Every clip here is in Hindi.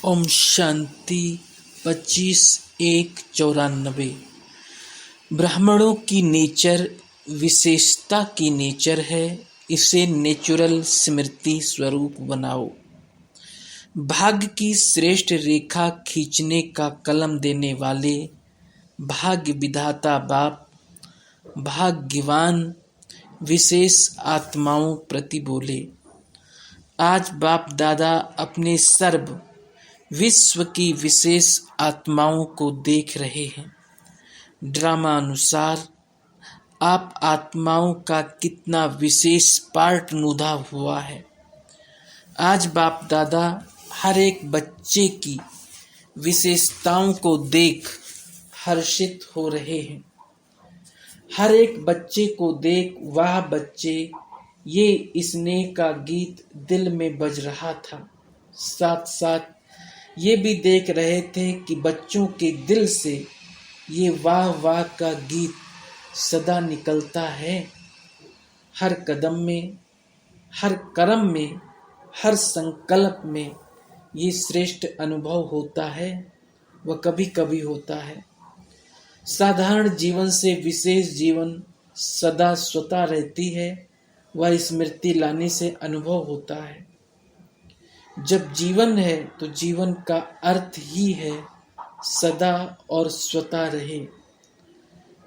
ओम शांति 25/1/94। ब्राह्मणों की नेचर विशेषता की नेचर है, इसे नेचुरल स्मृति स्वरूप बनाओ। भाग्य की श्रेष्ठ रेखा खींचने का कलम देने वाले भाग्य विधाता बाप भाग्यवान विशेष आत्माओं प्रति बोले। आज बाप दादा अपने सर्व विश्व की विशेष आत्माओं को देख रहे हैं। ड्रामा अनुसार आप आत्माओं का कितना विशेष पार्ट नुदा हुआ है। आज बाप दादा हर एक बच्चे की विशेषताओं को देख हर्षित हो रहे हैं। हर एक बच्चे को देख वाह बच्चे, ये स्नेह का गीत दिल में बज रहा था। साथ साथ ये भी देख रहे थे कि बच्चों के दिल से ये वाह वाह का गीत सदा निकलता है। हर कदम में, हर कर्म में, हर संकल्प में ये श्रेष्ठ अनुभव होता है। वह कभी कभी होता है। साधारण जीवन से विशेष जीवन सदा स्वतः रहती है। वह स्मृति लाने से अनुभव होता है। जब जीवन है तो जीवन का अर्थ ही है सदा और स्वतः रहे।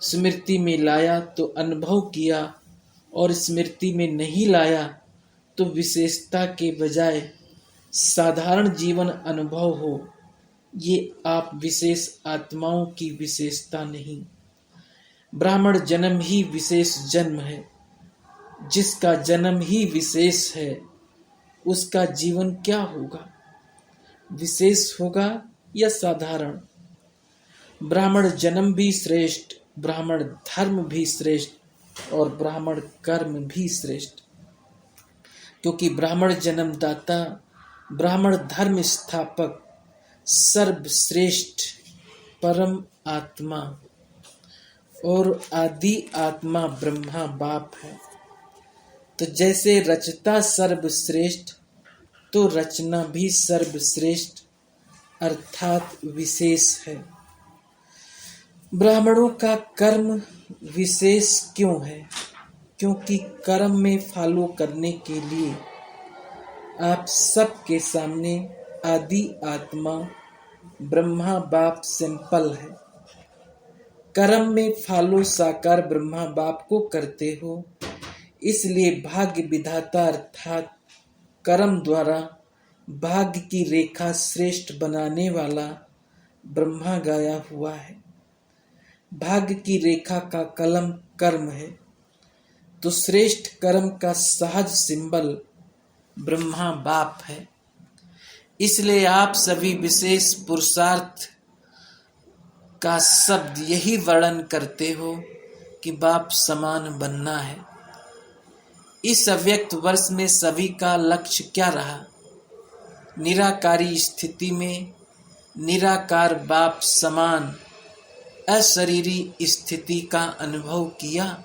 स्मृति में लाया तो अनुभव किया, और स्मृति में नहीं लाया तो विशेषता के बजाय साधारण जीवन अनुभव हो। ये आप विशेष आत्माओं की विशेषता नहीं। ब्राह्मण जन्म ही विशेष जन्म है। जिसका जन्म ही विशेष है उसका जीवन क्या होगा? विशेष होगा या साधारण? ब्राह्मण जन्म भी श्रेष्ठ, ब्राह्मण धर्म भी श्रेष्ठ और ब्राह्मण कर्म भी श्रेष्ठ। क्योंकि ब्राह्मण जन्मदाता, ब्राह्मण धर्म स्थापक, सर्वश्रेष्ठ परम आत्मा और आदि आत्मा ब्रह्मा बाप है। तो जैसे रचता सर्वश्रेष्ठ तो रचना भी सर्वश्रेष्ठ अर्थात विशेष है। ब्राह्मणों का कर्म विशेष क्यों है? क्योंकि कर्म में फॉलो करने के लिए आप सबके सामने आदि आत्मा ब्रह्मा बाप सिंपल है। कर्म में फॉलो साकार ब्रह्मा बाप को करते हो, इसलिए भाग्य विधाता अर्थात कर्म द्वारा भाग्य की रेखा श्रेष्ठ बनाने वाला ब्रह्मा गाया हुआ है। भाग्य की रेखा का कलम कर्म है, तो श्रेष्ठ कर्म का सहज सिंबल ब्रह्मा बाप है। इसलिए आप सभी विशेष पुरुषार्थ का शब्द यही वर्णन करते हो कि बाप समान बनना है। इस अव्यक्त वर्ष में सभी का लक्ष्य क्या रहा? निराकारी स्थिति में निराकार बाप समान अशरीरी स्थिति का अनुभव किया।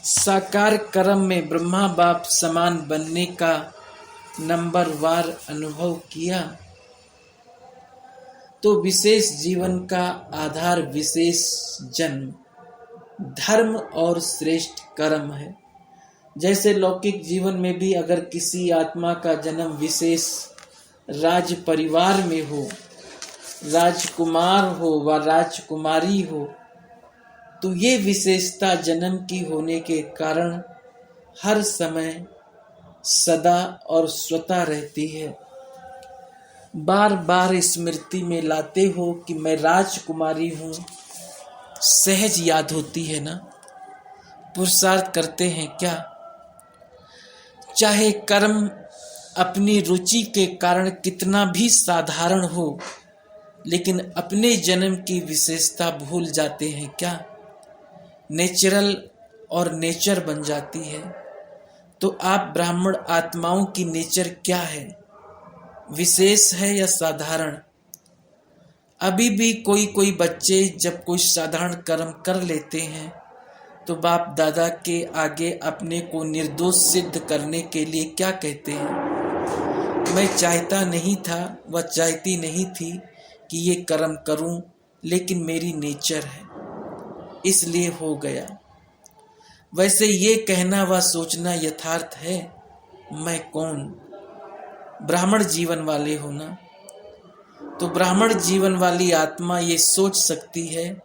साकार कर्म में ब्रह्मा बाप समान बनने का नंबरवार अनुभव किया। तो विशेष जीवन का आधार विशेष जन्म, धर्म और श्रेष्ठ कर्म है। जैसे लौकिक जीवन में भी अगर किसी आत्मा का जन्म विशेष राज परिवार में हो, राजकुमार हो व राजकुमारी हो, तो ये विशेषता जन्म की होने के कारण हर समय सदा और स्वतः रहती है। बार बार स्मृति में लाते हो कि मैं राजकुमारी हूँ, सहज याद होती है ना? पुरुषार्थ करते हैं क्या? चाहे कर्म अपनी रुचि के कारण कितना भी साधारण हो, लेकिन अपने जन्म की विशेषता भूल जाते हैं क्या? नेचुरल और नेचर बन जाती है। तो आप ब्राह्मण आत्माओं की नेचर क्या है? विशेष है या साधारण? अभी भी कोई बच्चे जब कोई साधारण कर्म कर लेते हैं तो बाप दादा के आगे अपने को निर्दोष सिद्ध करने के लिए क्या कहते हैं? मैं चाहता नहीं था, वह चाहती नहीं थी कि ये कर्म करूं, लेकिन मेरी नेचर है, इसलिए हो गया। वैसे ये कहना व सोचना यथार्थ है। मैं कौन? ब्राह्मण जीवन वाले हो ना, तो ब्राह्मण जीवन वाली आत्मा ये सोच सकती है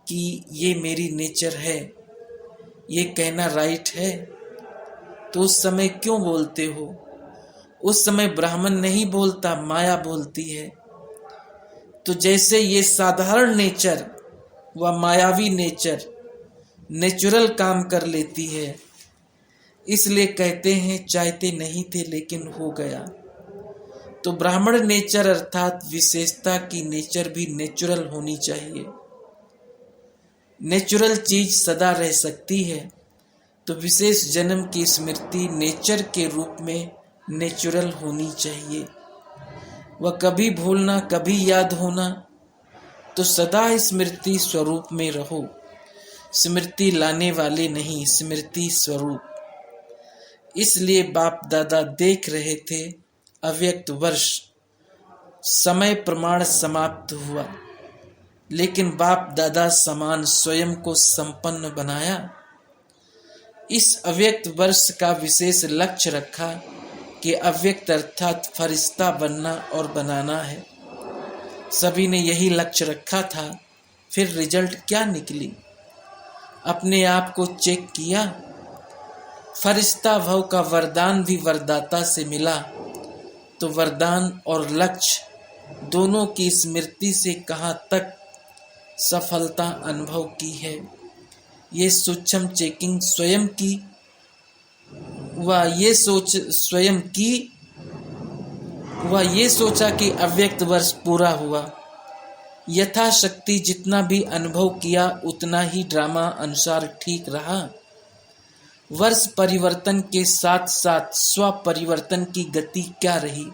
कि ये मेरी नेचर है, ये कहना राइट है। तो उस समय क्यों बोलते हो? उस समय ब्राह्मण नहीं बोलता, माया बोलती है। तो जैसे ये साधारण नेचर व मायावी नेचर नेचुरल काम कर लेती है, इसलिए कहते हैं चाहते नहीं थे लेकिन हो गया। तो ब्राह्मण नेचर अर्थात विशेषता की नेचर भी नेचुरल होनी चाहिए। नेचुरल चीज सदा रह सकती है, तो विशेष जन्म की स्मृति नेचर के रूप में नेचुरल होनी चाहिए। वह कभी भूलना कभी याद होना, तो सदा स्मृति स्वरूप में रहो। स्मृति लाने वाले नहीं, स्मृति स्वरूप। इसलिए बाप दादा देख रहे थे अव्यक्त वर्ष, समय प्रमाण समाप्त हुआ, लेकिन बाप दादा समान स्वयं को संपन्न बनाया। इस अव्यक्त वर्ष का विशेष लक्ष्य रखा कि अव्यक्त अर्थात फरिश्ता बनना और बनाना है। सभी ने यही लक्ष्य रखा था। फिर रिजल्ट क्या निकली? अपने आप को चेक किया। फरिश्ता भव का वरदान भी वरदाता से मिला, तो वरदान और लक्ष्य दोनों की स्मृति से कहाँ तक सफलता अनुभव की है, ये सूक्ष्म चेकिंग स्वयं की वह ये सोचा कि अव्यक्त वर्ष पूरा हुआ। यथाशक्ति जितना भी अनुभव किया उतना ही ड्रामा अनुसार ठीक रहा। वर्ष परिवर्तन के साथ साथ स्व परिवर्तन की गति क्या रही,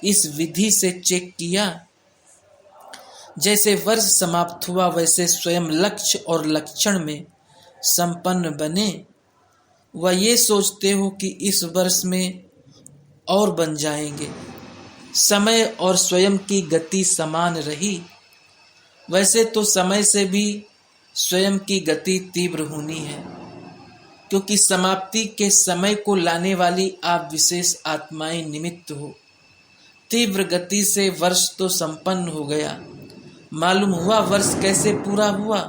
इस विधि से चेक किया। जैसे वर्ष समाप्त हुआ वैसे स्वयं लक्ष्य और लक्षण में संपन्न बने। वह ये सोचते हो कि इस वर्ष में और बन जाएंगे। समय और स्वयं की गति समान रही। वैसे तो समय से भी स्वयं की गति तीव्र होनी है, क्योंकि समाप्ति के समय को लाने वाली आप विशेष आत्माएं निमित्त हो। तीव्र गति से वर्ष तो संपन्न हो गया। मालूम हुआ वर्ष कैसे पूरा हुआ?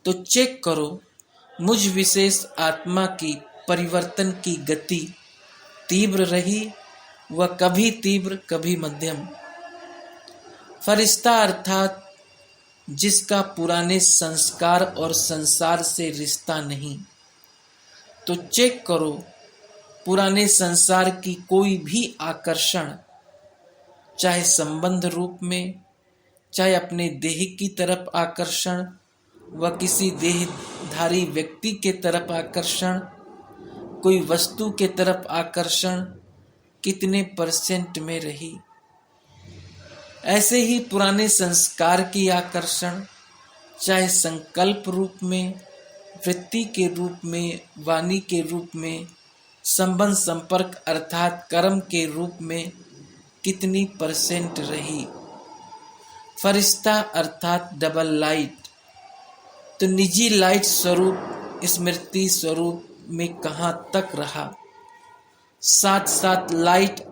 तो चेक करो, मुझ विशेष आत्मा की परिवर्तन की गति तीव्र रही, वह कभी तीव्र कभी मध्यम। फरिश्ता अर्थात जिसका पुराने संस्कार और संसार से रिश्ता नहीं। तो चेक करो, पुराने संसार की कोई भी आकर्षण, चाहे संबंध रूप में, चाहे अपने देह की तरफ आकर्षण व किसी देहधारी व्यक्ति के तरफ आकर्षण, कोई वस्तु के तरफ आकर्षण कितने % में रही। ऐसे ही पुराने संस्कार की आकर्षण, चाहे संकल्प रूप में, वृत्ति के रूप में, वाणी के रूप में, संबंध संपर्क अर्थात कर्म के रूप में कितनी % रही। फरिश्ता अर्थात डबल लाइट, तो निजी लाइट स्वरूप स्मृति स्वरूप में कहाँ तक रहा। साथ साथ लाइट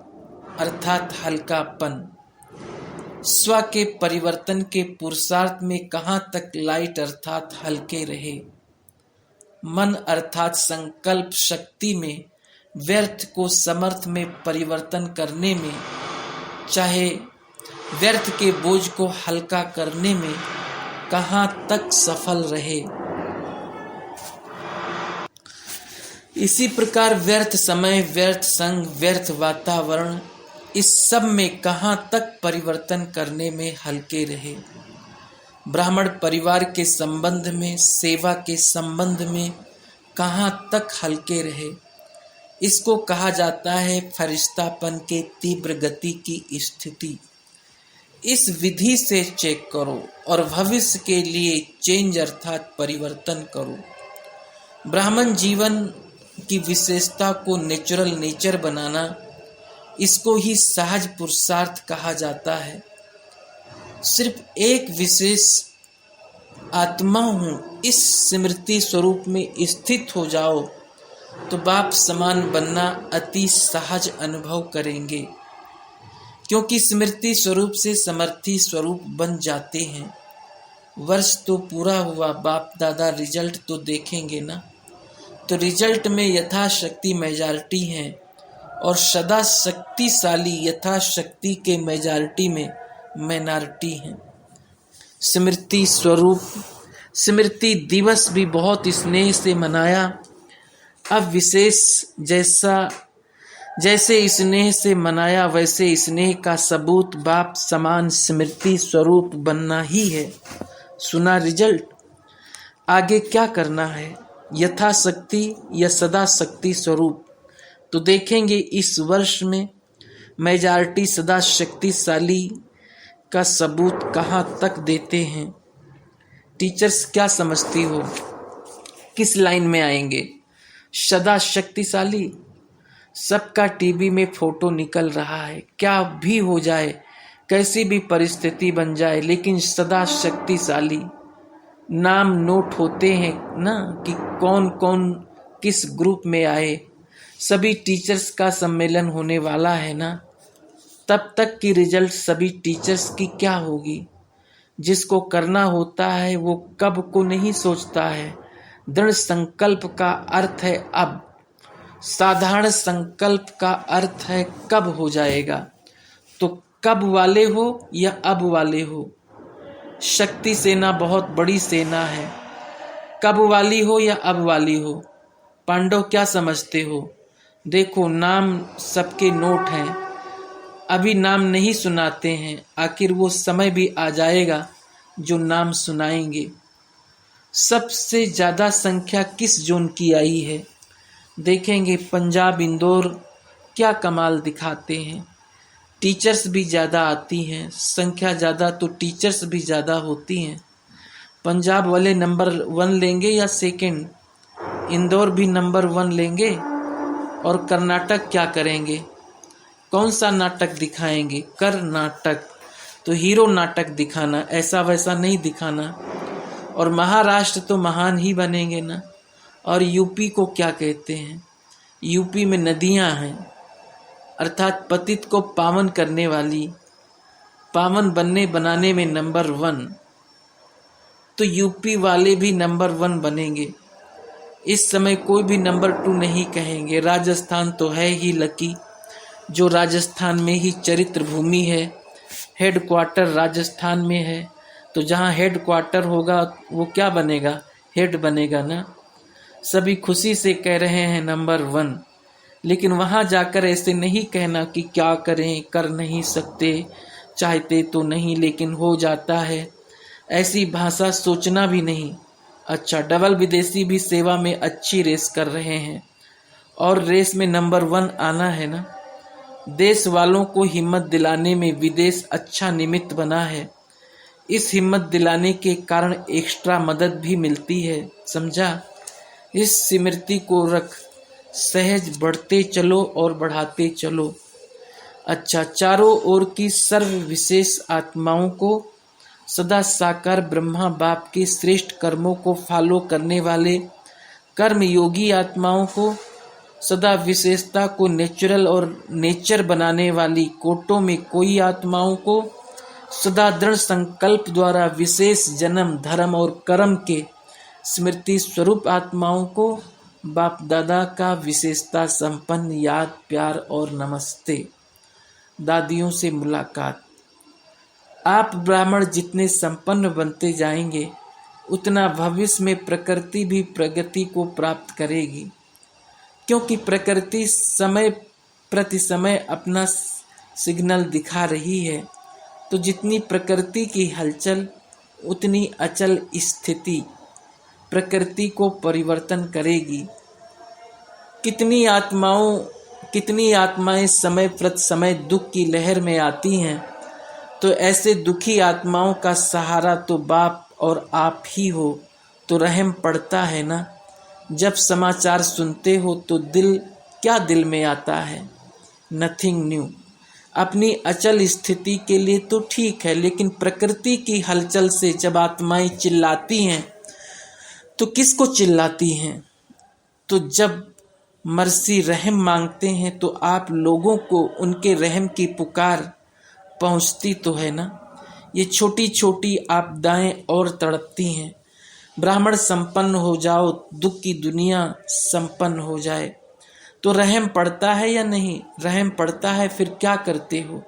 अर्थात हल्कापन, स्व के परिवर्तन के पुरुषार्थ में कहाँ तक लाइट अर्थात हल्के रहे। मन अर्थात संकल्प शक्ति में व्यर्थ को समर्थ में परिवर्तन करने में, चाहे व्यर्थ के बोझ को हल्का करने में कहाँ तक सफल रहे। इसी प्रकार व्यर्थ समय, व्यर्थ संग, व्यर्थ वातावरण, इस सब में कहाँ तक परिवर्तन करने में हल्के रहे। ब्राह्मण परिवार के संबंध में, सेवा के संबंध में कहाँ तक हल्के रहे। इसको कहा जाता है फरिश्तापन के तीव्र गति की स्थिति। इस विधि से चेक करो और भविष्य के लिए चेंज अर्थात परिवर्तन करो। ब्राह्मण जीवन की विशेषता को नेचुरल नेचर बनाना इसको ही सहज पुरुषार्थ कहा जाता है। सिर्फ एक विशेष आत्मा हूँ इस स्मृति स्वरूप में स्थित हो जाओ तो बाप समान बनना अति सहज अनुभव करेंगे, क्योंकि स्मृति स्वरूप से समर्थी स्वरूप बन जाते हैं। वर्ष तो पूरा हुआ, बाप दादा रिजल्ट तो देखेंगे ना। तो रिजल्ट में यथाशक्ति मेजॉरिटी हैं और सदा शक्तिशाली यथाशक्ति के मेजॉरिटी में माइनॉरिटी हैं। स्मृति स्वरूप स्मृति दिवस भी बहुत स्नेह से मनाया। अब विशेष जैसे स्नेह से मनाया वैसे स्नेह का सबूत बाप समान स्मृति स्वरूप बनना ही है। सुना रिजल्ट। आगे क्या करना है? यथाशक्ति या सदा शक्ति स्वरूप। तो देखेंगे इस वर्ष में मेजॉरिटी सदा शक्तिशाली का सबूत कहाँ तक देते हैं। टीचर्स क्या समझती हो, किस लाइन में आएंगे? सदा शक्तिशाली। सबका टीवी में फोटो निकल रहा है, क्या भी हो जाए, कैसी भी परिस्थिति बन जाए, लेकिन सदा शक्तिशाली। नाम नोट होते हैं ना कि कौन कौन किस ग्रुप में आए। सभी टीचर्स का सम्मेलन होने वाला है ना। तब तक की रिजल्ट सभी टीचर्स की क्या होगी? जिसको करना होता है वो कब को नहीं सोचता है। दृढ़ संकल्प का अर्थ है अब, साधारण संकल्प का अर्थ है कब हो जाएगा। तो कब वाले हो या अब वाले हो? शक्ति सेना बहुत बड़ी सेना है। कब वाली हो या अब वाली हो? पांडव क्या समझते हो? देखो नाम सबके नोट हैं, अभी नाम नहीं सुनाते हैं, आखिर वो समय भी आ जाएगा जो नाम सुनाएंगे। सबसे ज़्यादा संख्या किस जोन की आई है? देखेंगे पंजाब इंदौर क्या कमाल दिखाते हैं। टीचर्स भी ज़्यादा आती हैं, संख्या ज़्यादा तो टीचर्स भी ज़्यादा होती हैं। पंजाब वाले नंबर 1 लेंगे या सेकंड? इंदौर भी नंबर 1 लेंगे। और कर्नाटक क्या करेंगे? कौन सा नाटक दिखाएंगे? कर्नाटक। तो हीरो नाटक दिखाना, ऐसा वैसा नहीं दिखाना। और महाराष्ट्र तो महान ही बनेंगे ना। और यूपी को क्या कहते हैं? यूपी में नदियां हैं, अर्थात पतित को पावन करने वाली, पावन बनाने में नंबर 1। तो यूपी वाले भी नंबर 1 बनेंगे। इस समय कोई भी नंबर 2 नहीं कहेंगे। राजस्थान तो है ही लकी, जो राजस्थान में ही चरित्र भूमि है, हेड क्वार्टर राजस्थान में है। तो जहाँ हेड क्वार्टर होगा वो क्या बनेगा? हेड बनेगा ना। सभी खुशी से कह रहे हैं नंबर 1, लेकिन वहाँ जाकर ऐसे नहीं कहना कि क्या करें, कर नहीं सकते, चाहते तो नहीं लेकिन हो जाता है। ऐसी भाषा सोचना भी नहीं। अच्छा, डबल विदेशी भी सेवा में अच्छी रेस कर रहे हैं और रेस में नंबर 1 आना है ना। देश वालों को हिम्मत दिलाने में विदेश अच्छा निमित्त बना है। इस हिम्मत दिलाने के कारण एक्स्ट्रा मदद भी मिलती है, समझा। इस स्मृति को रख, सहज बढ़ते चलो और बढ़ाते चलो। अच्छा, चारों ओर की सर्व विशेष आत्माओं को, सदा साकार ब्रह्मा बाप के श्रेष्ठ कर्मों को फॉलो करने वाले कर्म योगी आत्माओं को, सदा विशेषता को नेचुरल और नेचर बनाने वाली कोटों में कोई आत्माओं को, सदा दृढ़ संकल्प द्वारा विशेष जन्म धर्म और कर्म के स्मृति स्वरूप आत्माओं को बाप दादा का विशेषता संपन्न याद प्यार और नमस्ते। दादियों से मुलाकात। आप ब्राह्मण जितने संपन्न बनते जाएंगे उतना भविष्य में प्रकृति भी प्रगति को प्राप्त करेगी, क्योंकि प्रकृति समय प्रति समय अपना सिग्नल दिखा रही है। तो जितनी प्रकृति की हलचल उतनी अचल स्थिति प्रकृति को परिवर्तन करेगी। कितनी आत्माएं समय प्रति समय दुख की लहर में आती हैं, तो ऐसे दुखी आत्माओं का सहारा तो बाप और आप ही हो। तो रहम पड़ता है ना। जब समाचार सुनते हो तो दिल में आता है? Nothing new. अपनी अचल स्थिति के लिए तो ठीक है, लेकिन प्रकृति की हलचल से जब आत्माएं चिल्लाती हैं तो किसको चिल्लाती हैं? तो जब मर्सी रहम मांगते हैं तो आप लोगों को उनके रहम की पुकार पहुंचती तो है ना। ये छोटी छोटी आपदाएं और तड़पती हैं। ब्राह्मण संपन्न हो जाओ, दुख की दुनिया संपन्न हो जाए। तो रहम पड़ता है या नहीं? रहम पड़ता है, फिर क्या करते हो?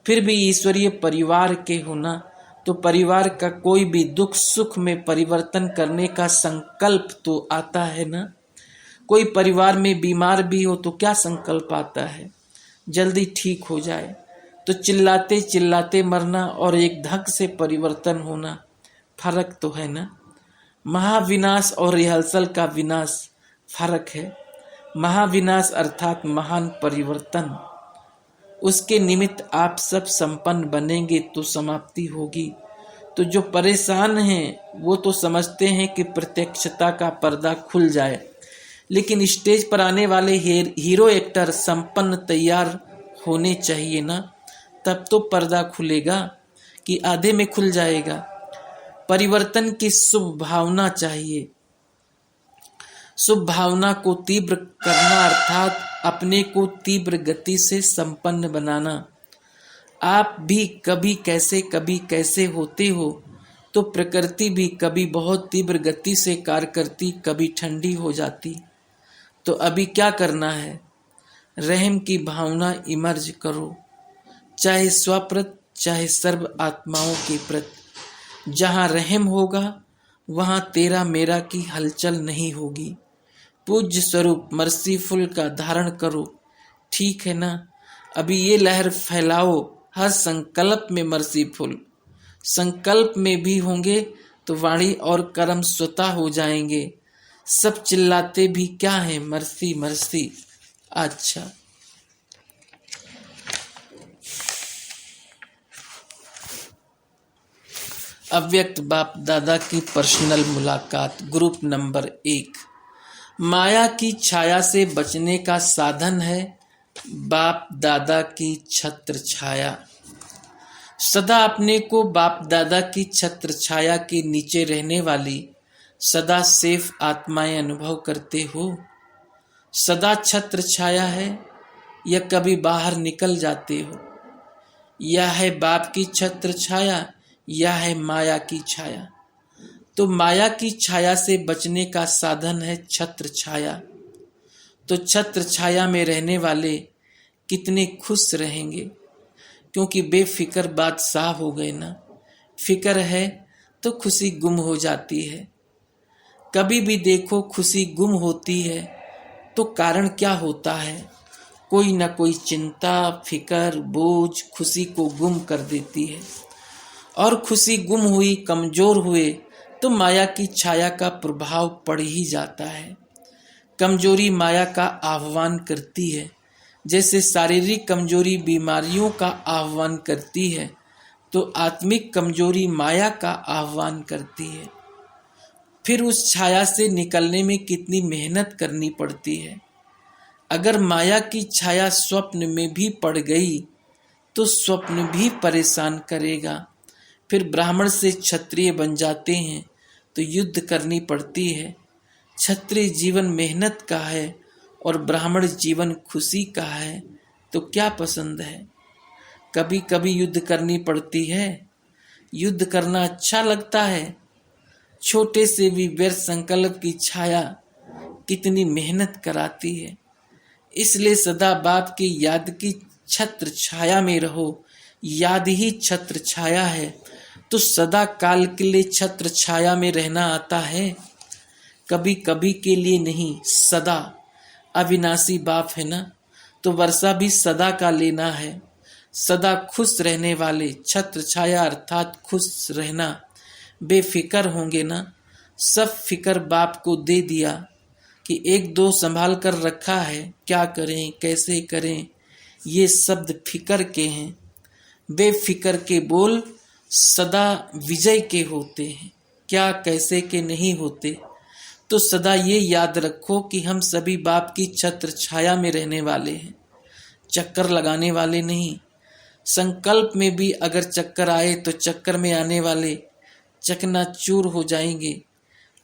फिर भी ईश्वरीय परिवार के हो ना, तो परिवार का कोई भी दुख सुख में परिवर्तन करने का संकल्प तो आता है ना। कोई परिवार में बीमार भी हो तो क्या संकल्प आता है? जल्दी ठीक हो जाए। तो चिल्लाते चिल्लाते मरना और एक धक से परिवर्तन होना, फर्क तो है ना। महाविनाश और रिहर्सल का विनाश, फर्क है। महाविनाश अर्थात महान परिवर्तन, उसके निमित्त आप सब संपन्न बनेंगे तो समाप्ति होगी। तो जो परेशान हैं वो तो समझते हैं कि प्रत्यक्षता का पर्दा खुल जाए, लेकिन स्टेज पर आने वाले हीरो एक्टर संपन्न तैयार होने चाहिए ना, तब तो पर्दा खुलेगा कि आधे में खुल जाएगा। परिवर्तन की शुभ भावना चाहिए। शुभ भावना को तीव्र करना अर्थात अपने को तीव्र गति से संपन्न बनाना। आप भी कभी कैसे होते हो, तो प्रकृति भी कभी बहुत तीव्र गति से कार्य करती, कभी ठंडी हो जाती। तो अभी क्या करना है? रहम की भावना इमर्ज करो, चाहे स्वप्रत चाहे सर्व आत्माओं के प्रति। जहाँ रहम होगा वहाँ तेरा मेरा की हलचल नहीं होगी। पूज्य स्वरूप मर्सीफुल का धारण करो, ठीक है ना। अभी ये लहर फैलाओ, हर संकल्प में मर्सीफुल। संकल्प में भी होंगे तो वाणी और कर्म स्वतः हो जाएंगे। सब चिल्लाते भी क्या है? Mercy mercy. अच्छा, अव्यक्त बाप दादा की पर्सनल मुलाकात, ग्रुप नंबर 1। माया की छाया से बचने का साधन है बाप दादा की छत्र छाया। सदा अपने को बाप दादा की छत्र छाया के नीचे रहने वाली सदा सेफ आत्माएं अनुभव करते हो। सदा छत्र छाया है या कभी बाहर निकल जाते हो? यह है बाप की छत्र छाया, यह है माया की छाया। तो माया की छाया से बचने का साधन है छत्र छाया। तो छत्र छाया में रहने वाले कितने खुश रहेंगे, क्योंकि बेफिक्र बादशाह हो गए ना। फिक्र है तो खुशी गुम हो जाती है। कभी भी देखो खुशी गुम होती है तो कारण क्या होता है? कोई ना कोई चिंता, फिक्र, बोझ खुशी को गुम कर देती है। और खुशी गुम हुई, कमजोर हुए तो माया की छाया का प्रभाव पड़ ही जाता है। कमजोरी माया का आह्वान करती है, जैसे शारीरिक कमजोरी बीमारियों का आह्वान करती है, तो आत्मिक कमजोरी माया का आह्वान करती है। फिर उस छाया से निकलने में कितनी मेहनत करनी पड़ती है। अगर माया की छाया स्वप्न में भी पड़ गई तो स्वप्न भी परेशान करेगा। फिर ब्राह्मण से क्षत्रिय बन जाते हैं तो युद्ध करनी पड़ती है। क्षत्रिय जीवन मेहनत का है और ब्राह्मण जीवन खुशी का है, तो क्या पसंद है? कभी कभी युद्ध करनी पड़ती है। युद्ध करना अच्छा लगता है। छोटे से भी व्यर्थ संकल्प की छाया कितनी मेहनत कराती है। इसलिए सदा बाप की याद की छत्र छाया में रहो। याद ही छत्र छाया है, तो सदा काल के लिए छत्र छाया में रहना आता है, कभी कभी के लिए नहीं, सदा। अविनाशी बाप है ना, तो वर्षा भी सदा का लेना है। सदा खुश रहने वाले छत्र छाया अर्थात खुश रहना। बेफिक्र होंगे ना। सब फिक्र बाप को दे दिया कि एक दो संभाल कर रखा है, क्या करें कैसे करें, ये शब्द फिक्र के हैं। बेफिक्र के बोल सदा विजय के होते हैं, क्या कैसे के नहीं होते। तो सदा ये याद रखो कि हम सभी बाप की छत्र छाया में रहने वाले हैं। चक्कर लगाने वाले नहीं। संकल्प में भी अगर चक्कर आए तो चक्कर में आने वाले चकनाचूर हो जाएंगे।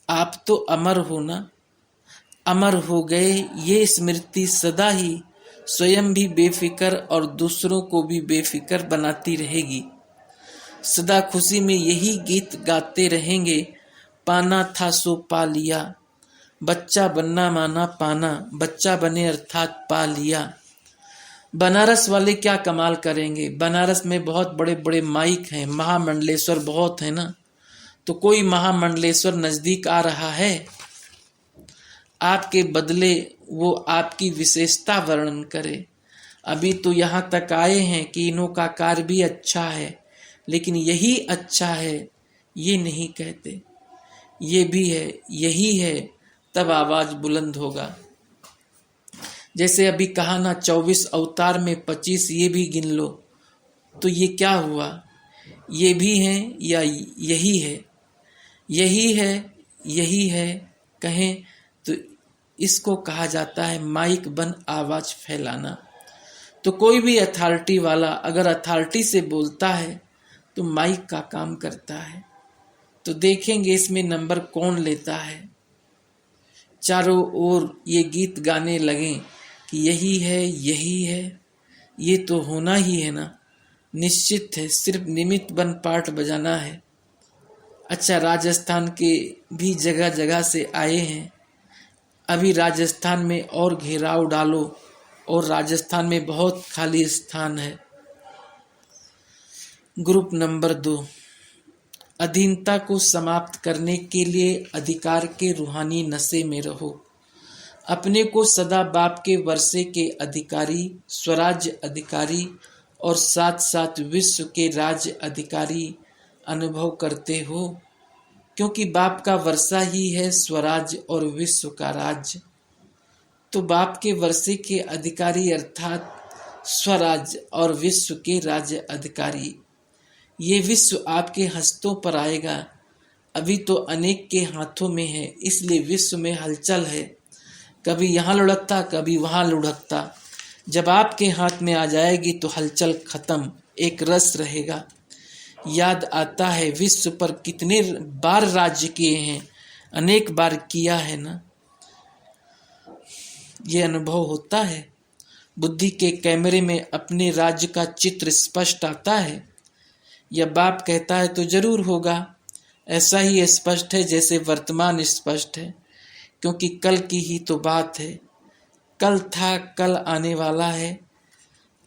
आप तो अमर हो ना, अमर हो गए ये स्मृति सदा ही स्वयं भी बेफिक्र और दूसरों को भी बेफिक्र बनाती रहेगी। सदा खुशी में यही गीत गाते रहेंगे, पाना था सो पा लिया, बच्चा बनना माना पाना, बच्चा बने अर्थात पा लिया। बनारस वाले क्या कमाल करेंगे, बनारस में बहुत बड़े बड़े माइक हैं, महामंडलेश्वर बहुत है ना, तो कोई महामंडलेश्वर नजदीक आ रहा है, आपके बदले वो आपकी विशेषता वर्णन करे। अभी तो यहाँ तक आए हैं कि इन्हों का कार्य भी अच्छा है, लेकिन यही अच्छा है ये नहीं कहते, ये भी है यही है, तब आवाज बुलंद होगा। जैसे अभी कहा ना 24 अवतार में 25 ये भी गिन लो, तो ये क्या हुआ, ये भी है या यही है, यही है यही है कहें तो इसको कहा जाता है माइक बन आवाज फैलाना। तो कोई भी अथॉरिटी वाला अगर अथॉरिटी से बोलता है तो माइक का काम करता है। तो देखेंगे इसमें नंबर कौन लेता है। चारों ओर ये गीत गाने लगें कि यही है यही है, ये तो होना ही है ना, निश्चित है, सिर्फ निमित्त बन पाठ बजाना है। अच्छा, राजस्थान के भी जगह जगह से आए हैं। अभी राजस्थान में और घेराव डालो, और राजस्थान में बहुत खाली स्थान है। ग्रुप नंबर 2, अधीनता को समाप्त करने के लिए अधिकार के रूहानी नशे में रहो। अपने को सदा बाप के वर्षे के अधिकारी, स्वराज्य अधिकारी और साथ साथ विश्व के राज्य अधिकारी अनुभव करते हो, क्योंकि बाप का वर्षा ही है स्वराज्य और विश्व का राज्य। तो बाप के वर्षे के अधिकारी अर्थात स्वराज्य और विश्व के राज्य अधिकारी, ये विश्व आपके हस्तों पर आएगा। अभी तो अनेक के हाथों में है, इसलिए विश्व में हलचल है, कभी यहाँ लुढ़कता कभी वहाँ लुढ़कता। जब आपके हाथ में आ जाएगी तो हलचल खत्म, एक रस रहेगा। याद आता है विश्व पर कितने बार राज्य किए हैं, अनेक बार किया है ना, ये अनुभव होता है। बुद्धि के कैमरे में अपने राज्य का चित्र स्पष्ट आता है। यह बाप कहता है तो जरूर होगा, ऐसा ही स्पष्ट है जैसे वर्तमान स्पष्ट है, क्योंकि कल की ही तो बात है। कल था, कल आने वाला है।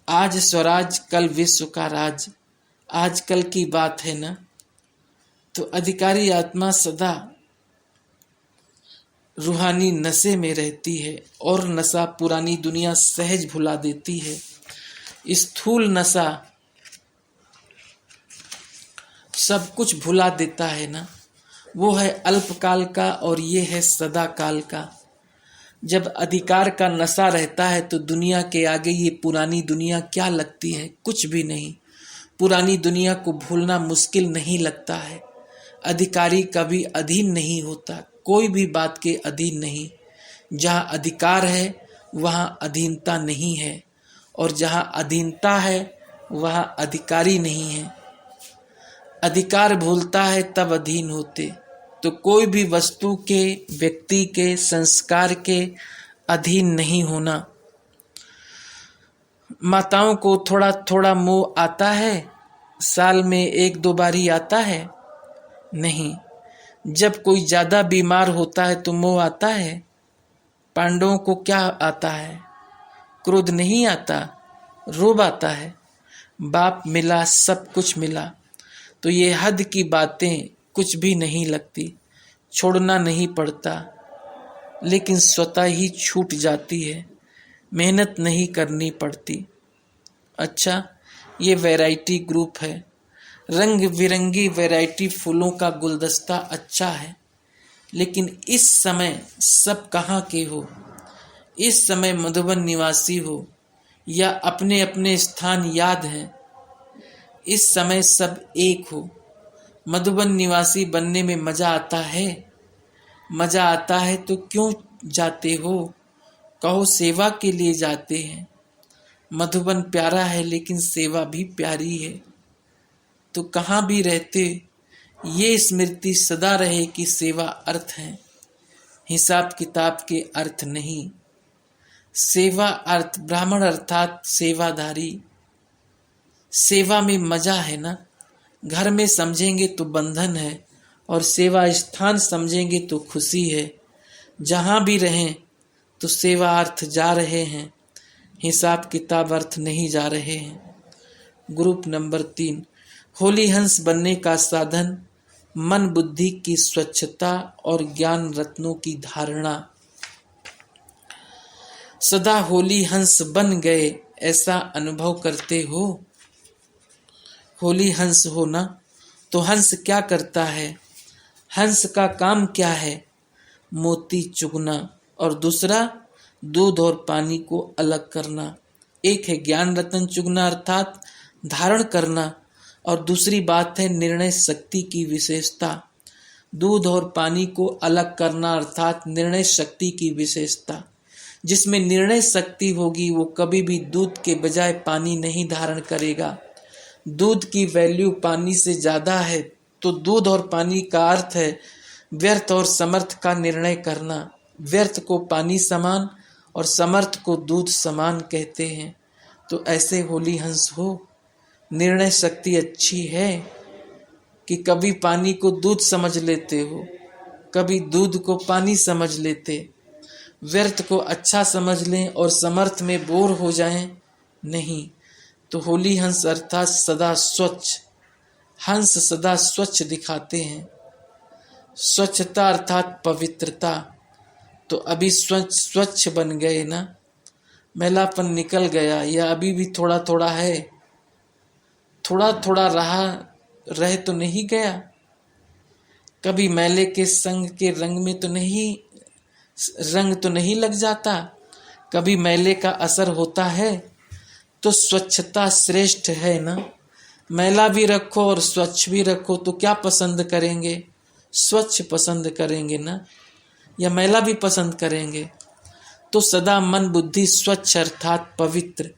आज स्वराज, कल विश्व का राज, आज कल की बात है ना। तो अधिकारी आत्मा सदा रूहानी नशे में रहती है, और नशा पुरानी दुनिया सहज भुला देती है। स्थूल नशा सब कुछ भुला देता है ना, वो है अल्पकाल का और ये है सदा काल का। जब अधिकार का नशा रहता है तो दुनिया के आगे ये पुरानी दुनिया क्या लगती है, कुछ भी नहीं। पुरानी दुनिया को भूलना मुश्किल नहीं लगता है। अधिकारी कभी अधीन नहीं होता, कोई भी बात के अधीन नहीं। जहाँ अधिकार है वहाँ अधीनता नहीं है, और जहाँ अधीनता है वहाँ अधिकारी नहीं है। अधिकार भूलता है तब अधीन होते। तो कोई भी वस्तु के, व्यक्ति के, संस्कार के अधीन नहीं होना। माताओं को थोड़ा थोड़ा मोह आता है, साल में 1-2 बारी आता है? नहीं। जब कोई ज्यादा बीमार होता है तो मोह आता है। पांडवों को क्या आता है? क्रोध नहीं आता, रोब आता है। बाप मिला, सब कुछ मिला, तो ये हद की बातें कुछ भी नहीं लगती, छोड़ना नहीं पड़ता, लेकिन स्वतः ही छूट जाती है, मेहनत नहीं करनी पड़ती। अच्छा, ये वैरायटी ग्रुप है, रंग बिरंगी वैरायटी फूलों का गुलदस्ता अच्छा है, लेकिन इस समय सब कहाँ के हो? इस समय मधुबन निवासी हो या अपने अपने स्थान याद हैं? इस समय सब एक हो। मधुबन निवासी बनने में मजा आता है? मजा आता है तो क्यों जाते हो? कहो सेवा के लिए जाते हैं। मधुबन प्यारा है लेकिन सेवा भी प्यारी है। तो कहाँ भी रहते ये स्मृति सदा रहे कि सेवा अर्थ है, हिसाब किताब के अर्थ नहीं। सेवा अर्थ ब्राह्मण अर्थात सेवाधारी। सेवा में मजा है ना। घर में समझेंगे तो बंधन है और सेवा स्थान समझेंगे तो खुशी है। जहाँ भी रहें तो सेवा अर्थ जा रहे हैं, हिसाब किताब अर्थ नहीं जा रहे हैं। ग्रुप नंबर 3, होली हंस बनने का साधन मन बुद्धि की स्वच्छता और ज्ञान रत्नों की धारणा। सदा होली हंस बन गए ऐसा अनुभव करते हो। होली हंस हो ना, तो हंस क्या करता है? हंस का काम क्या है? मोती चुगना और दूसरा दूध और पानी को अलग करना। एक है ज्ञान रतन चुगना अर्थात धारण करना, और दूसरी बात है निर्णय शक्ति की विशेषता। दूध और पानी को अलग करना अर्थात निर्णय शक्ति की विशेषता। जिसमें निर्णय शक्ति होगी वो कभी भी दूध के बजाय पानी नहीं धारण करेगा। दूध की वैल्यू पानी से ज़्यादा है, तो दूध और पानी का अर्थ है व्यर्थ और समर्थ का निर्णय करना। व्यर्थ को पानी समान और समर्थ को दूध समान कहते हैं। तो ऐसे होली हंस हो। निर्णय शक्ति अच्छी है कि कभी पानी को दूध समझ लेते हो, कभी दूध को पानी समझ लेते। व्यर्थ को अच्छा समझ लें और समर्थ में बोर हो जाएं, नहीं। तो होली हंस अर्थात सदा स्वच्छ। हंस सदा स्वच्छ दिखाते हैं। स्वच्छता अर्थात पवित्रता। तो अभी स्वच्छ बन गए ना, मैलापन निकल गया या अभी भी थोड़ा थोड़ा है, थोड़ा थोड़ा रह तो नहीं गया। कभी मैले के संग के रंग में तो नहीं, रंग तो नहीं लग जाता। कभी मैले का असर होता है। तो स्वच्छता श्रेष्ठ है ना। मैला भी रखो और स्वच्छ भी रखो तो क्या पसंद करेंगे? स्वच्छ पसंद करेंगे ना, या मैला भी पसंद करेंगे? तो सदा मन बुद्धि स्वच्छ अर्थात पवित्र।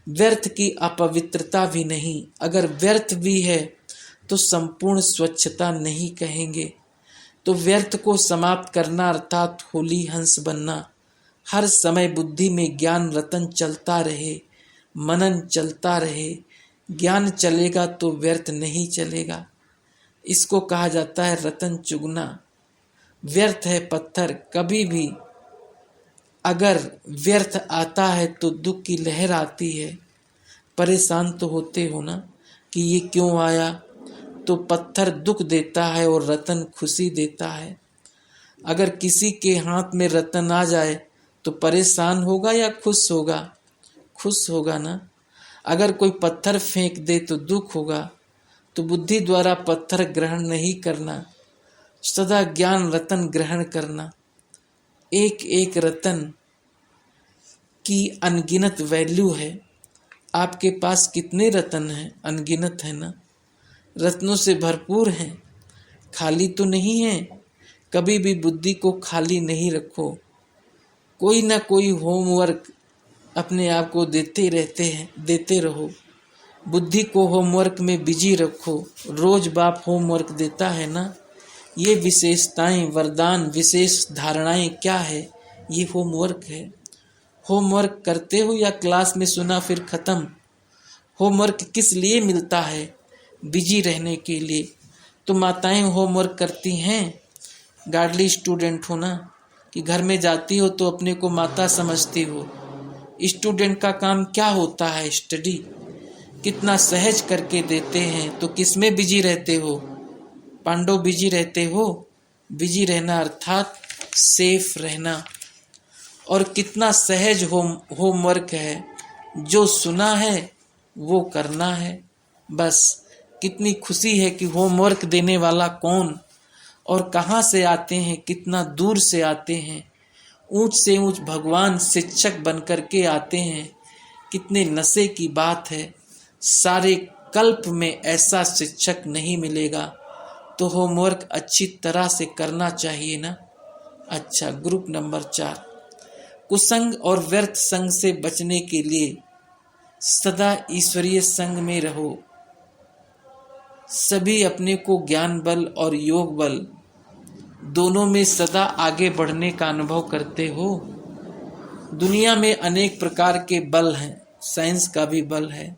व्यर्थ की अपवित्रता भी नहीं। अगर व्यर्थ भी है तो संपूर्ण स्वच्छता नहीं कहेंगे। तो व्यर्थ को समाप्त करना अर्थात होली हंस बनना। हर समय बुद्धि में ज्ञान रतन चलता रहे, मनन चलता रहे। ज्ञान चलेगा तो व्यर्थ नहीं चलेगा। इसको कहा जाता है रतन चुगना। व्यर्थ है पत्थर, कभी भी अगर व्यर्थ आता है तो दुख की लहर आती है। परेशान तो होते हो ना कि ये क्यों आया। तो पत्थर दुख देता है और रतन खुशी देता है। अगर किसी के हाथ में रतन आ जाए तो परेशान होगा या खुश होगा? खुश होगा ना। अगर कोई पत्थर फेंक दे तो दुख होगा। तो बुद्धि द्वारा पत्थर ग्रहण नहीं करना, सदा ज्ञान रतन ग्रहण करना। एक एक रतन की अनगिनत वैल्यू है। आपके पास कितने रतन हैं? अनगिनत है ना। रत्नों से भरपूर हैं, खाली तो नहीं है। कभी भी बुद्धि को खाली नहीं रखो। कोई ना कोई होमवर्क अपने आप को देते रहो। बुद्धि को होमवर्क में बिजी रखो। रोज बाप होमवर्क देता है ना। ये विशेषताएं, वरदान, विशेष धारणाएं क्या है? ये होमवर्क है। होमवर्क करते हो या क्लास में सुना फिर खत्म? होमवर्क किस लिए मिलता है? बिजी रहने के लिए। तो माताएं होमवर्क करती हैं। गार्डली स्टूडेंट हो ना, कि घर में जाती हो तो अपने को माता समझती हो। स्टूडेंट का काम क्या होता है? स्टडी। कितना सहज करके देते हैं। तो किसमें बिजी रहते हो? पांडव बिजी रहते हो। बिजी रहना अर्थात सेफ रहना। और कितना सहज होमवर्क है। जो सुना है वो करना है बस। कितनी खुशी है कि होमवर्क देने वाला कौन और कहाँ से आते हैं, कितना दूर से आते हैं। ऊंच से ऊंच भगवान शिक्षक बनकर के आते हैं। कितने नशे की बात है। सारे कल्प में ऐसा शिक्षक नहीं मिलेगा। तो होमवर्क अच्छी तरह से करना चाहिए ना। अच्छा, ग्रुप नंबर 4, कुसंग और व्यर्थ संग से बचने के लिए सदा ईश्वरीय संग में रहो। सभी अपने को ज्ञान बल और योग बल दोनों में सदा आगे बढ़ने का अनुभव करते हो। दुनिया में अनेक प्रकार के बल हैं। साइंस का भी बल है,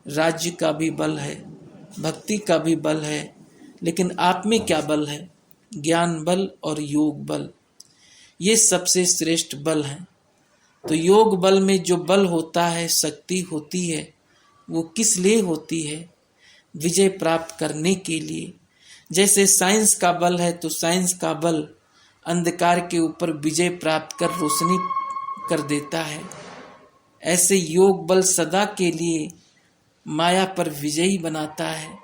राज्य का भी बल है, भक्ति का भी बल है, लेकिन आप में क्या बल है? ज्ञान बल और योग बल, ये सबसे श्रेष्ठ बल हैं। तो योग बल में जो बल होता है, शक्ति होती है, वो किस लिए होती है? विजय प्राप्त करने के लिए। जैसे साइंस का बल है तो साइंस का बल अंधकार के ऊपर विजय प्राप्त कर रोशनी कर देता है। ऐसे योग बल सदा के लिए माया पर विजयी बनाता है।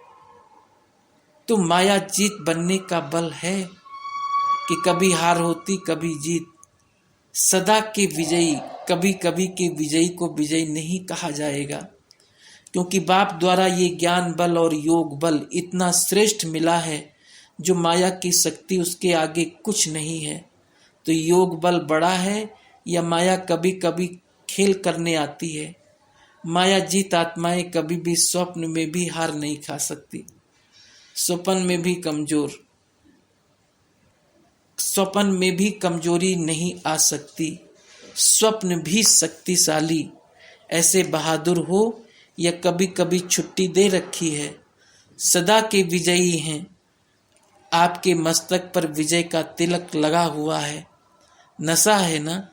तो माया जीत बनने का बल है कि कभी हार होती कभी जीत। सदा के विजयी, कभी कभी के विजयी को विजयी नहीं कहा जाएगा, क्योंकि बाप द्वारा ये ज्ञान बल और योग बल इतना श्रेष्ठ मिला है, जो माया की शक्ति उसके आगे कुछ नहीं है। तो योग बल बड़ा है या माया कभी कभी खेल करने आती है? माया जीत आत्माएं कभी भी स्वप्न में भी हार नहीं खा सकती। स्वप्न में भी कमजोरी नहीं आ सकती। स्वप्न भी शक्तिशाली ऐसे बहादुर हो या कभी कभी छुट्टी दे रखी है, सदा के विजयी हैं। आपके मस्तक पर विजय का तिलक लगा हुआ है। नशा है ना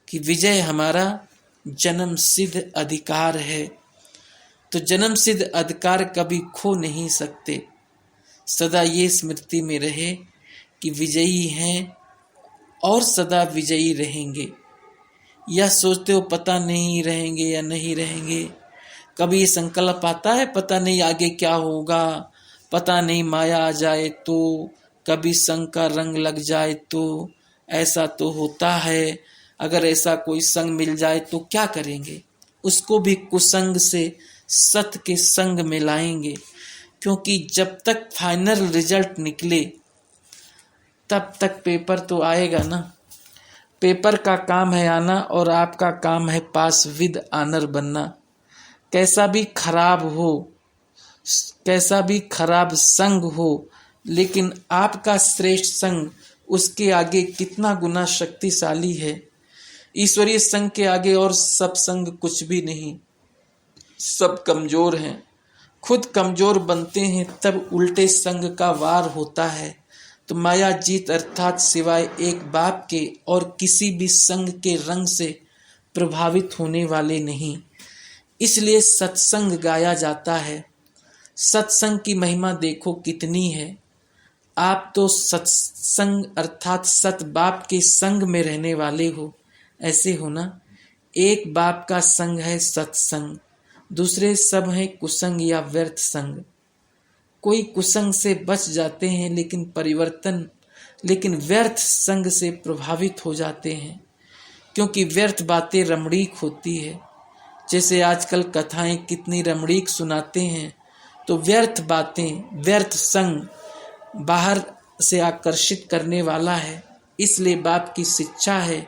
कि विजय हमारा जन्म सिद्ध अधिकार है। तो जन्म सिद्ध अधिकार कभी खो नहीं सकते। सदा ये स्मृति में रहे कि विजयी हैं और सदा विजयी रहेंगे। या सोचते हो पता नहीं रहेंगे या नहीं रहेंगे? कभी ये संकल्प आता है पता नहीं आगे क्या होगा, पता नहीं माया आ जाए तो, कभी संग का रंग लग जाए तो, ऐसा तो होता है। अगर ऐसा कोई संग मिल जाए तो क्या करेंगे? उसको भी कुसंग से सत के संग में लाएंगे, क्योंकि जब तक फाइनल रिजल्ट निकले तब तक पेपर तो आएगा ना। पेपर का काम है आना और आपका काम है पास विद ऑनर बनना। कैसा भी खराब संग हो, लेकिन आपका श्रेष्ठ संग उसके आगे कितना गुना शक्तिशाली है। ईश्वरीय संग के आगे और सब संग कुछ भी नहीं, सब कमजोर हैं। खुद कमजोर बनते हैं तब उल्टे संग का वार होता है। तो माया जीत अर्थात सिवाय एक बाप के और किसी भी संग के रंग से प्रभावित होने वाले नहीं। इसलिए सत्संग गाया जाता है। सत्संग की महिमा देखो कितनी है। आप तो सत्संग अर्थात सत बाप के संग में रहने वाले हो, ऐसे हो ना। एक बाप का संग है सत्संग, दूसरे सब हैं कुसंग या व्यर्थ संग। कोई कुसंग से बच जाते हैं लेकिन व्यर्थ संग से प्रभावित हो जाते हैं, क्योंकि व्यर्थ बातें रमणीक होती है। जैसे आजकल कथाएं कितनी रमणीक सुनाते हैं, तो व्यर्थ बातें, व्यर्थ संग बाहर से आकर्षित करने वाला है। इसलिए बाप की शिक्षा है,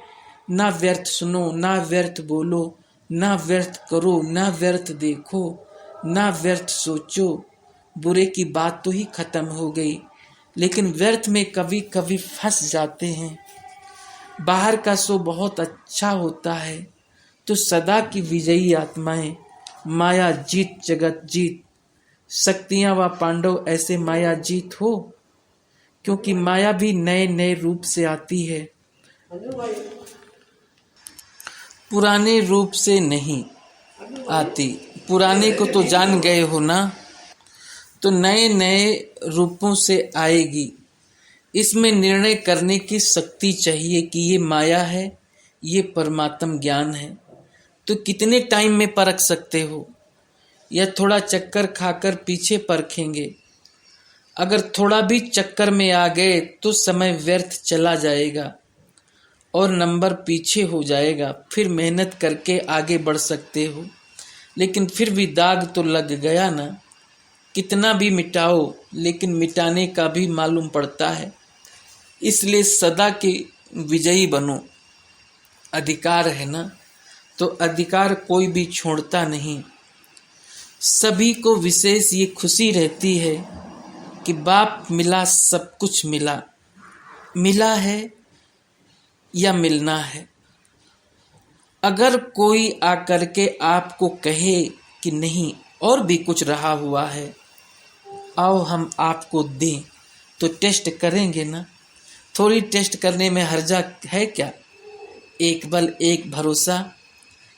ना व्यर्थ सुनो, ना व्यर्थ बोलो, ना व्यर्थ करो, ना व्यर्थ देखो, ना व्यर्थ सोचो। बुरे की बात तो ही खत्म हो गई, लेकिन व्यर्थ में कभी कभी फंस जाते हैं। बाहर का सो बहुत अच्छा होता है। तो सदा की विजयी आत्माएं, माया जीत जगत जीत, शक्तियां व पांडव ऐसे माया जीत हो, क्योंकि माया भी नए नए रूप से आती है, पुराने रूप से नहीं आती। पुराने को तो जान गए हो ना, तो नए नए रूपों से आएगी। इसमें निर्णय करने की शक्ति चाहिए कि ये माया है, ये परमात्म ज्ञान है। तो कितने टाइम में परख सकते हो? या थोड़ा चक्कर खाकर पीछे परखेंगे? अगर थोड़ा भी चक्कर में आ गए तो समय व्यर्थ चला जाएगा और नंबर पीछे हो जाएगा। फिर मेहनत करके आगे बढ़ सकते हो, लेकिन फिर भी दाग तो लग गया ना। कितना भी मिटाओ, लेकिन मिटाने का भी मालूम पड़ता है। इसलिए सदा के विजयी बनो, अधिकार है ना। तो अधिकार कोई भी छोड़ता नहीं। सभी को विशेष ये खुशी रहती है कि बाप मिला, सब कुछ मिला, मिला है या मिलना है। अगर कोई आकर के आपको कहे कि नहीं और भी कुछ रहा हुआ है, आओ हम आपको दें, तो टेस्ट करेंगे ना। थोड़ी टेस्ट करने में हर्जा है क्या? एक बल एक भरोसा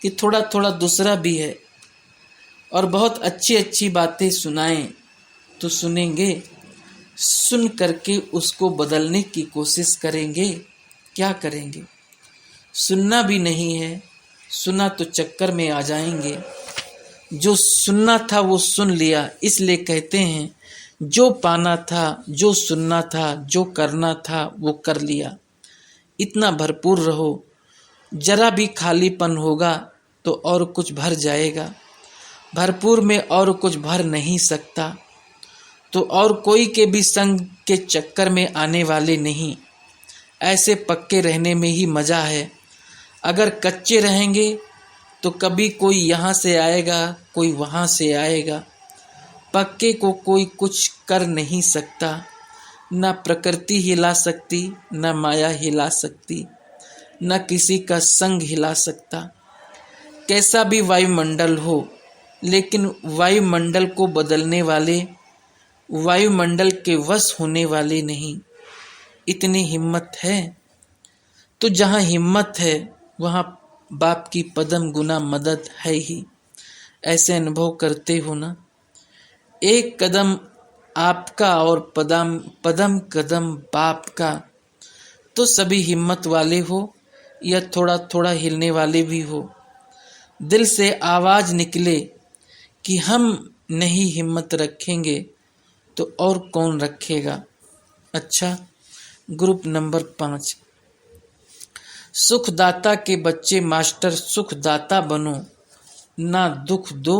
कि थोड़ा थोड़ा दूसरा भी है, और बहुत अच्छी अच्छी बातें सुनाएं तो सुनेंगे, सुन करके उसको बदलने की कोशिश करेंगे। क्या करेंगे? सुनना भी नहीं है, सुना तो चक्कर में आ जाएंगे। जो सुनना था वो सुन लिया, इसलिए कहते हैं जो पाना था, जो सुनना था, जो करना था वो कर लिया। इतना भरपूर रहो, जरा भी खालीपन होगा तो और कुछ भर जाएगा। भरपूर में और कुछ भर नहीं सकता, तो और कोई के भी संग के चक्कर में आने वाले नहीं। ऐसे पक्के रहने में ही मज़ा है। अगर कच्चे रहेंगे तो कभी कोई यहाँ से आएगा, कोई वहाँ से आएगा। पक्के को कोई कुछ कर नहीं सकता, न प्रकृति हिला सकती, न माया हिला सकती, न किसी का संग हिला सकता। कैसा भी वायुमंडल हो, लेकिन वायुमंडल को बदलने वाले, वायुमंडल के वश होने वाले नहीं। इतनी हिम्मत है तो जहाँ हिम्मत है वहाँ बाप की पदम गुना मदद है ही। ऐसे अनुभव करते हो ना। एक कदम आपका और पदम पदम कदम बाप का, तो सभी हिम्मत वाले हो या थोड़ा थोड़ा हिलने वाले भी हो। दिल से आवाज़ निकले कि हम नहीं हिम्मत रखेंगे तो और कौन रखेगा। अच्छा, ग्रुप नंबर 5। सुखदाता के बच्चे मास्टर सुखदाता बनो, ना दुख दो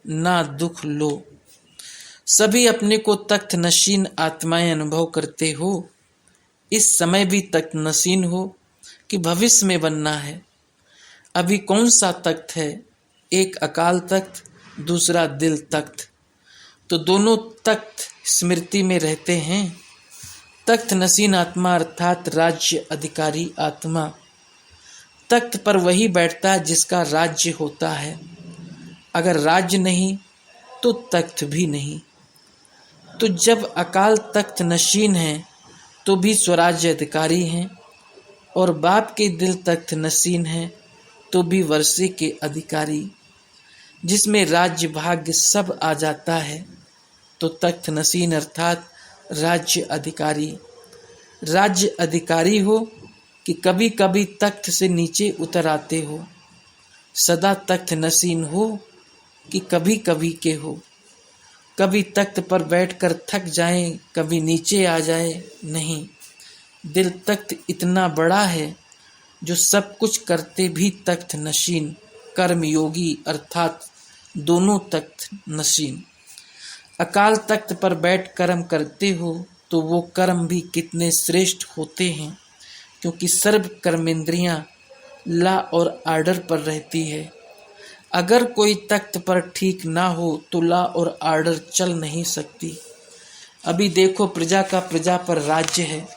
ना दुख लो। सभी अपने को तख्त नशीन आत्माएं अनुभव करते हो। इस समय भी तख्त नशीन हो कि भविष्य में बनना है। अभी कौन सा तख्त है? एक अकाल तख्त, दूसरा दिल तख्त। तो दोनों तख्त स्मृति में रहते हैं। तख्त नशीन आत्मा अर्थात राज्य अधिकारी आत्मा। तख्त पर वही बैठता है जिसका राज्य होता है। अगर राज्य नहीं तो तख्त भी नहीं। तो जब अकाल तख्त नशीन है तो भी स्वराज्य अधिकारी हैं, और बाप के दिल तख्त नशीन है तो भी वर्षे के अधिकारी, जिसमें राज्य भाग्य सब आ जाता है। तो तख्त नशीन अर्थात राज्य अधिकारी। राज्य अधिकारी हो कि कभी कभी तख्त से नीचे उतर आते हो। सदा तख्त नशीन हो कि कभी कभी के हो। कभी तख्त पर बैठकर थक जाएं, कभी नीचे आ जाए, नहीं। दिल तख्त इतना बड़ा है जो सब कुछ करते भी तख्त नशीन। कर्मयोगी अर्थात दोनों तख्त नशीन। अकाल तख्त पर बैठ कर्म करते हो तो वो कर्म भी कितने श्रेष्ठ होते हैं, क्योंकि सर्व कर्मेंद्रियां ला और आर्डर पर रहती है। अगर कोई तख्त पर ठीक ना हो तो ला और आर्डर चल नहीं सकती। अभी देखो, प्रजा का प्रजा पर राज्य है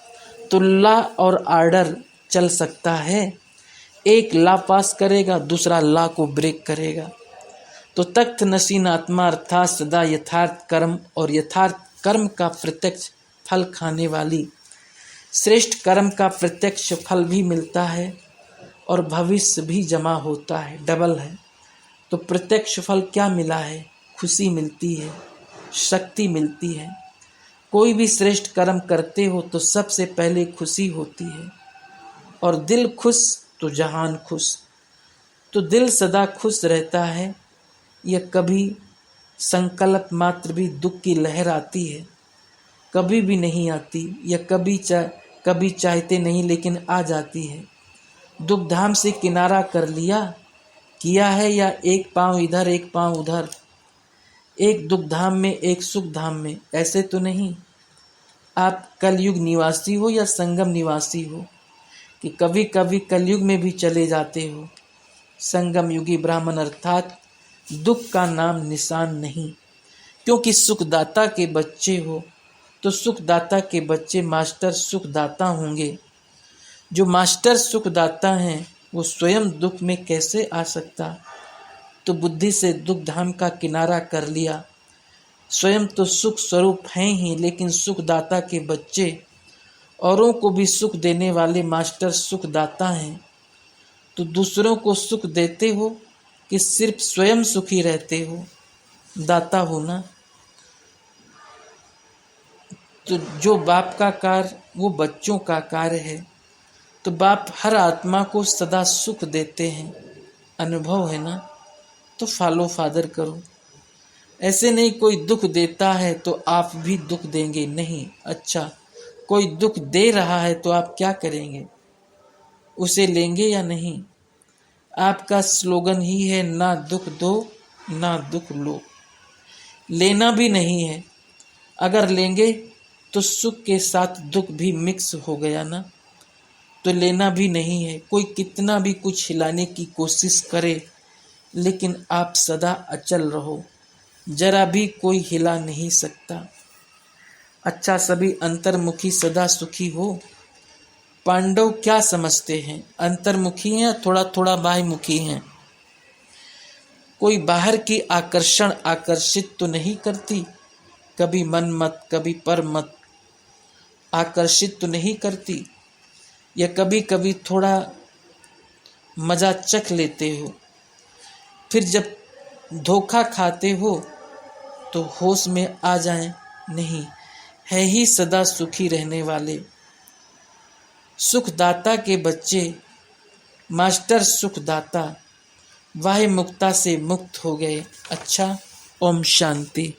तो ला और आर्डर चल सकता है। एक ला पास करेगा, दूसरा ला को ब्रेक करेगा। तो तख्त नशीन आत्मा अर्थात सदा यथार्थ कर्म और यथार्थ कर्म का प्रत्यक्ष फल खाने वाली। श्रेष्ठ कर्म का प्रत्यक्ष फल भी मिलता है और भविष्य भी जमा होता है, डबल है। तो प्रत्यक्ष फल क्या मिला है? खुशी मिलती है, शक्ति मिलती है। कोई भी श्रेष्ठ कर्म करते हो तो सबसे पहले खुशी होती है, और दिल खुश तो जहान खुश। तो दिल सदा खुश रहता है। यह कभी संकल्प मात्र भी दुख की लहर आती है, कभी भी नहीं आती। यह कभी चाहते नहीं लेकिन आ जाती है। दुख धाम से किनारा कर लिया किया है, या एक पांव इधर एक पांव उधर, एक दुख धाम में एक सुख धाम में, ऐसे तो नहीं। आप कलयुग निवासी हो या संगम निवासी हो, कि कभी कभी कलयुग में भी चले जाते हो। संगम युगी ब्राह्मण अर्थात दुख का नाम निशान नहीं, क्योंकि सुखदाता के बच्चे हो तो सुखदाता के बच्चे मास्टर सुखदाता होंगे। जो मास्टर सुखदाता हैं वो स्वयं दुख में कैसे आ सकता? तो बुद्धि से दुख धाम का किनारा कर लिया। स्वयं तो सुख स्वरूप हैं ही, लेकिन सुखदाता के बच्चे औरों को भी सुख देने वाले मास्टर सुखदाता हैं। तो दूसरों को सुख देते हो कि सिर्फ स्वयं सुखी रहते हो? दाता हो ना। तो जो बाप का कार्य वो बच्चों का कार्य है। तो बाप हर आत्मा को सदा सुख देते हैं, अनुभव है ना। तो फॉलो फादर करो। ऐसे नहीं कोई दुख देता है तो आप भी दुख देंगे, नहीं। अच्छा, कोई दुख दे रहा है तो आप क्या करेंगे? उसे लेंगे या नहीं? आपका स्लोगन ही है ना दुख दो ना दुख लो। लेना भी नहीं है। अगर लेंगे तो सुख के साथ दुख भी मिक्स हो गया ना। तो लेना भी नहीं है। कोई कितना भी कुछ हिलाने की कोशिश करे, लेकिन आप सदा अचल रहो, जरा भी कोई हिला नहीं सकता। अच्छा, सभी अंतर्मुखी सदा सुखी हो। पांडव क्या समझते हैं? अंतर्मुखी हैं या थोड़ा थोड़ा बाह्यमुखी हैं? कोई बाहर की आकर्षण आकर्षित तो नहीं करती? कभी मन मत कभी पर मत आकर्षित तो नहीं करती? या कभी कभी थोड़ा मजा चख लेते हो, फिर जब धोखा खाते हो तो होश में आ जाएं? नहीं, है ही सदा सुखी रहने वाले सुखदाता के बच्चे मास्टर सुखदाता वाह्य मुक्ता से मुक्त हो गए। अच्छा, ओम शांति।